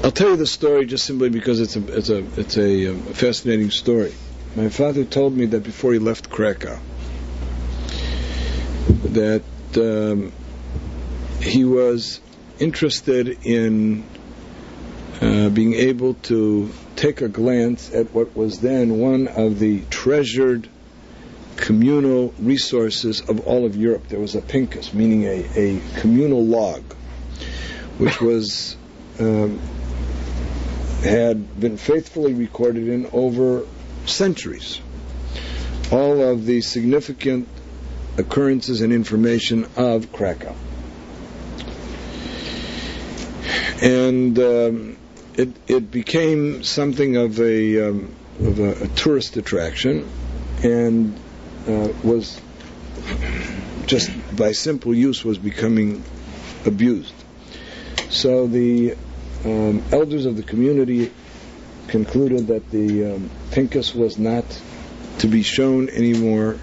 I'll tell you the story just simply because it's a fascinating story. My father told me that before he left Krakow, that he was interested in being able to take a glance at what was then one of the treasured communal resources of all of Europe. There was a pinkus, meaning a communal log, which was had been faithfully recorded in over centuries. All of the significant occurrences and information of Krakow. And it became something of a tourist attraction, and was just by simple use was becoming abused. So the elders of the community concluded that the pinkus was not to be shown anymore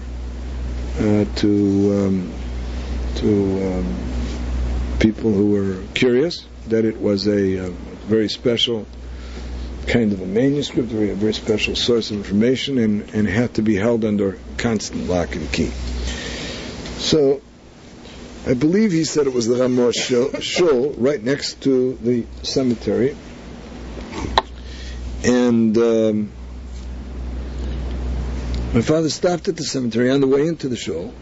to people who were curious, that it was a very special kind of a manuscript, a very special source of information, and had to be held under constant lock and key. So I believe he said it was the Ramos Shul right next to the cemetery, and my father stopped at the cemetery on the way into the shul,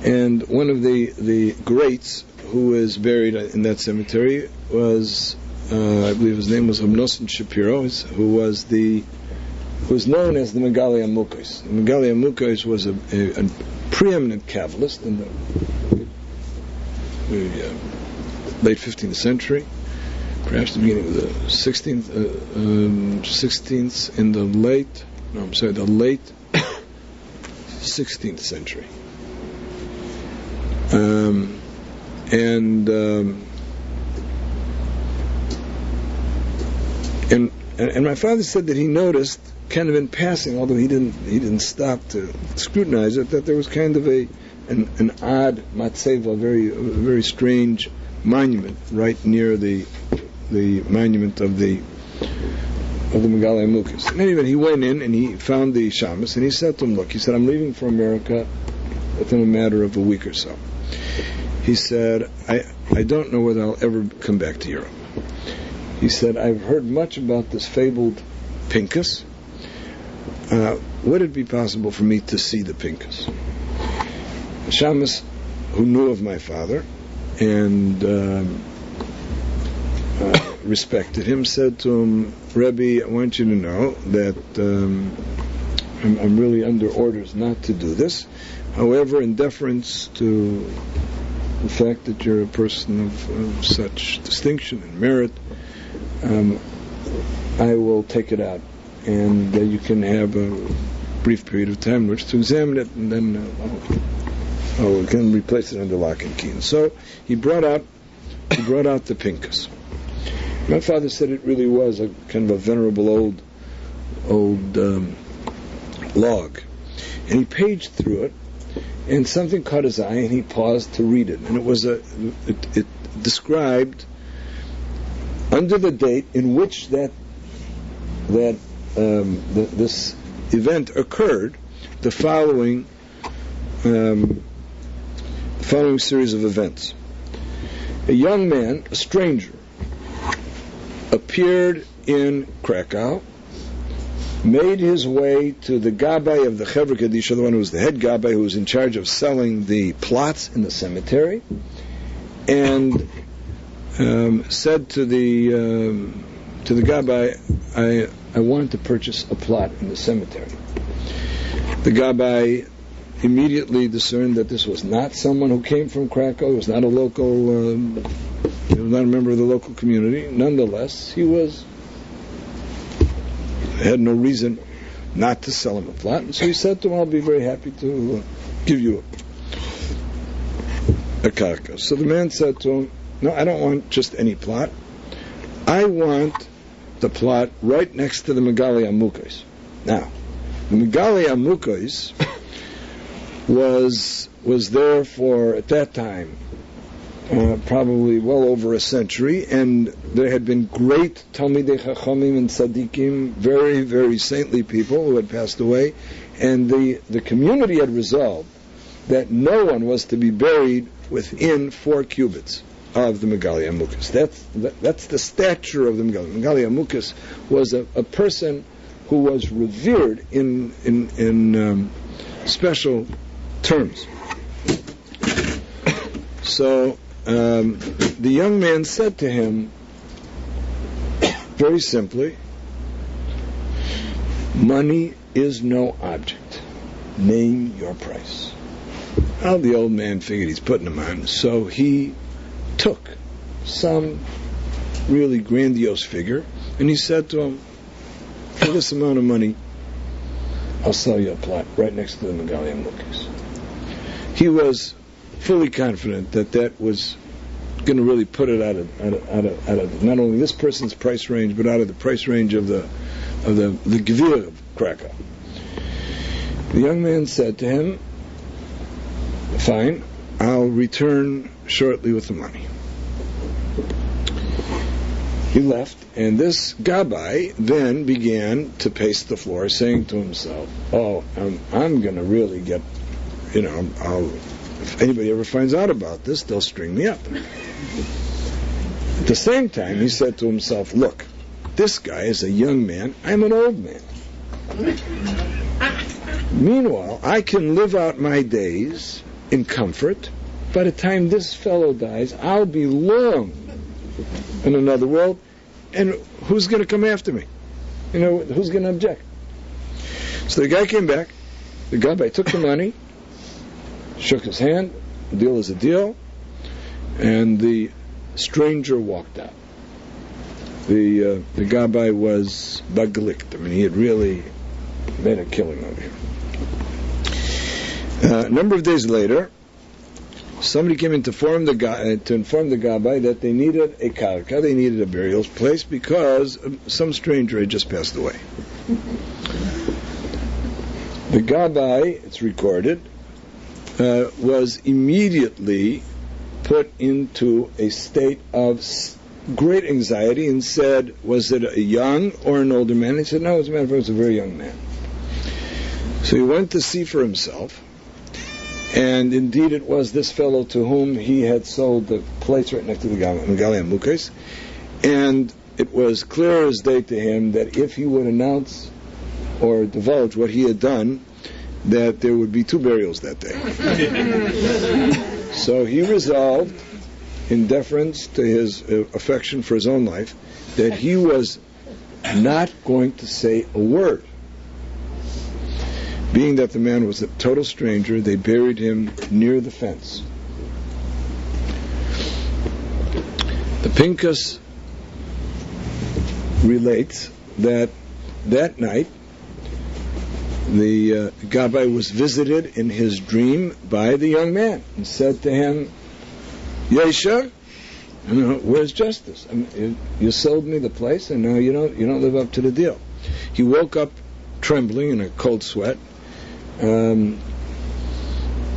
and one of the greats who is buried in that cemetery was, I believe his name was Hornosteipel-Milwaukee, who was known as the Megali Amukos. The Megali Amukos was a preeminent Kabbalist in the late 15th century, perhaps the beginning of the 16th in the late 16th century. And my father said that he noticed, kind of in passing, although he didn't stop to scrutinize it, that there was kind of an odd matzeva, a very strange monument right near the monument of the Megali Amukos. And anyway, he went in and he found the shamus, and he said to him, "Look," he said, "I'm leaving for America within a matter of a week or so." He said, I don't know whether I'll ever come back to Europe. He said, "I've heard much about this fabled pinkus. Would it be possible for me to see the pinkus?" The shamus, who knew of my father and respected him, said to him, "Rebbe, I want you to know that I'm really under orders not to do this. However, in deference to the fact that you're a person of such distinction and merit, I will take it out, and you can have a brief period of time in which to examine it, and then we can replace it under lock and key." And so he brought out the pinkus. My father said it really was a kind of a venerable old log, and he paged through it, and something caught his eye, and he paused to read it, and it described, under the date in which this event occurred, the following series of events. A young man, a stranger, appeared in Krakow, made his way to the Gabbai of the Chevra Kadisha, the one who was the head Gabbai, who was in charge of selling the plots in the cemetery, and said to the Gabbai, I want to purchase a plot in the cemetery. The Gabbai immediately discerned that this was not someone who came from Krakow. It was not a local, he was not a member of the local community. Nonetheless, he had no reason not to sell him a plot, and so he said to him, "I'll be very happy to give you a karka." So the man said to him, "No, I don't want just any plot. I want the plot right next to the Megali Amukos." Now, the Megali Amukos was there for, at that time, probably well over a century, and there had been great Talmidei Chachamim and Tzaddikim, very, very saintly people who had passed away, and the community had resolved that no one was to be buried within 4 cubits of the Megali Amukas. That's the stature of the Megali. Megali Amukas was a person who was revered in special terms. So the young man said to him, very simply, money is no object. Name your price. Well, the old man figured he's putting him on, so he took some really grandiose figure, and he said to him, for this amount of money, I'll sell you a plot right next to the Megali Amukas. He was fully confident that was going to really put it out of not only this person's price range, but out of the price range of the Gvir of Krakow. The young man said to him, fine, I'll return shortly with the money. He left, and this Gabbai then began to pace the floor, saying to himself, I'm going to really get, if anybody ever finds out about this, they'll string me up. At the same time, he said to himself, look, this guy is a young man, I'm an old man. Meanwhile, I can live out my days in comfort. By the time this fellow dies, I'll be long in another world, and who's going to come after me? Who's going to object? So the guy came back, the Gabbai took the money, shook his hand, the deal is a deal, and the stranger walked out. The Gabbai was baglikt. He had really made a killing over here. A number of days later, somebody came in to inform the Gabbai that they needed a karka, they needed a burial place, because some stranger had just passed away. The Gabbai, it's recorded, was immediately put into a state of great anxiety and said, was it a young or an older man? He said, no, as a matter of fact, it was a very young man. So he went to see for himself, and indeed it was this fellow to whom he had sold the place right next to the Megali Amukas, and it was clear as day to him that if he would announce or divulge what he had done, that there would be 2 burials that day. So he resolved, in deference to his affection for his own life, that he was not going to say a word. Being that the man was a total stranger, they buried him near the fence. The pinkus relates that night the Gabbai was visited in his dream by the young man and said to him, Yesha, where's justice? You sold me the place, and now you don't live up to the deal. He woke up trembling in a cold sweat,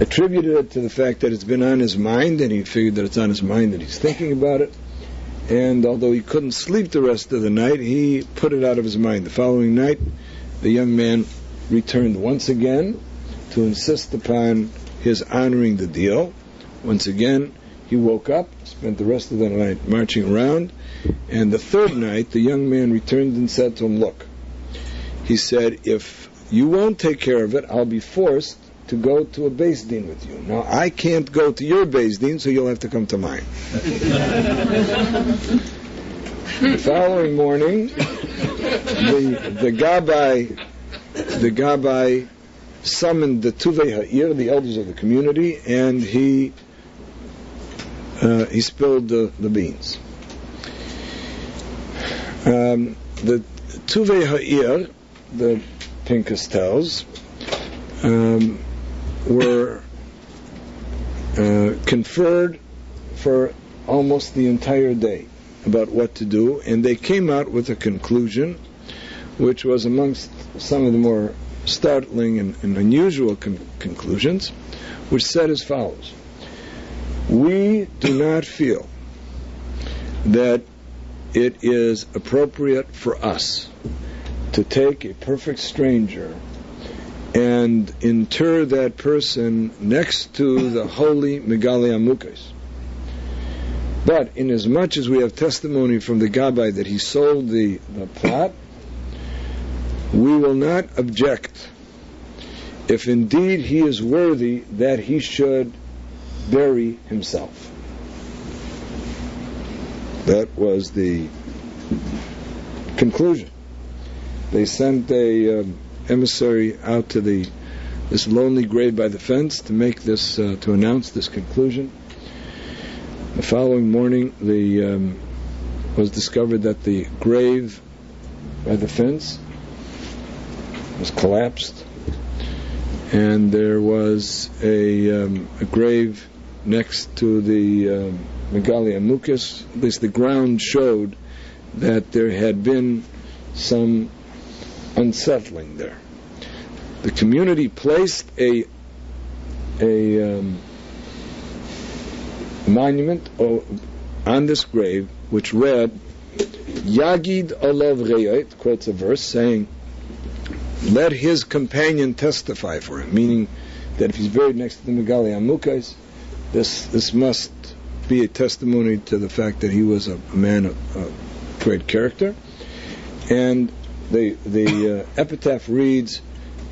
attributed it to the fact that it's been on his mind, and he figured that it's on his mind, that he's thinking about it, and although he couldn't sleep the rest of the night, he put it out of his mind. The following night, the young man returned once again to insist upon his honoring the deal. Once again, he woke up, spent the rest of the night marching around, and the third night, the young man returned and said to him, look, he said, if you won't take care of it, I'll be forced to go to a Beis Din with you. Now, I can't go to your Beis Din, so you'll have to come to mine. The following morning, the Gabbai summoned the Tuvei Ha'ir, the elders of the community, and he spilled the beans. The Tuvei Ha'ir, the pinkus tells, were conferred for almost the entire day about what to do, and they came out with a conclusion which was amongst some of the more startling and unusual conclusions, which said as follows. We do not feel that it is appropriate for us to take a perfect stranger and inter that person next to the holy Megali Amukos. But inasmuch as we have testimony from the Gabbai that he sold the plot, we will not object if indeed he is worthy that he should bury himself. That was the conclusion. They sent a emissary out to this lonely grave by the fence to make this to announce this conclusion. The following morning, was discovered that the grave by the fence was collapsed, and there was a grave next to the Megali Amukos. At least the ground showed that there had been some unsettling there. The community placed a monument on this grave which read, Yagid Olav Reyot, quotes a verse saying, let his companion testify for him, meaning that if he's buried next to the Megali Amukos, this must be a testimony to the fact that he was a man of great character. And the epitaph reads,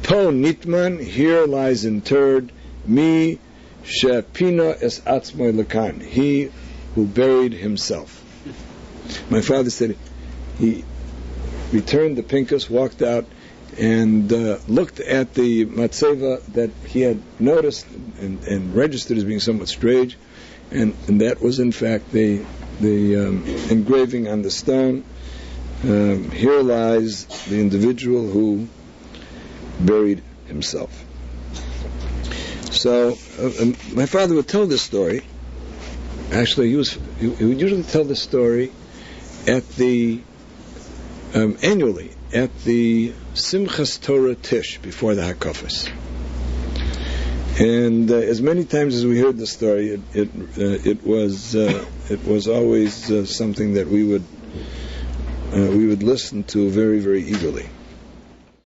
Po Nitman, here lies interred, Mi Shepina es Atzmoy Lakan, he who buried himself. My father said he returned the pinkus, walked out, and looked at the matzeva that he had noticed and registered as being somewhat strange, and that was in fact the engraving on the stone. Here lies the individual who buried himself. So my father would tell this story. Actually, he would usually tell this story at the annually at the Simchas Torah Tish before the Hakafos. And as many times as we heard the story, it was always something that we would listen to very, very eagerly.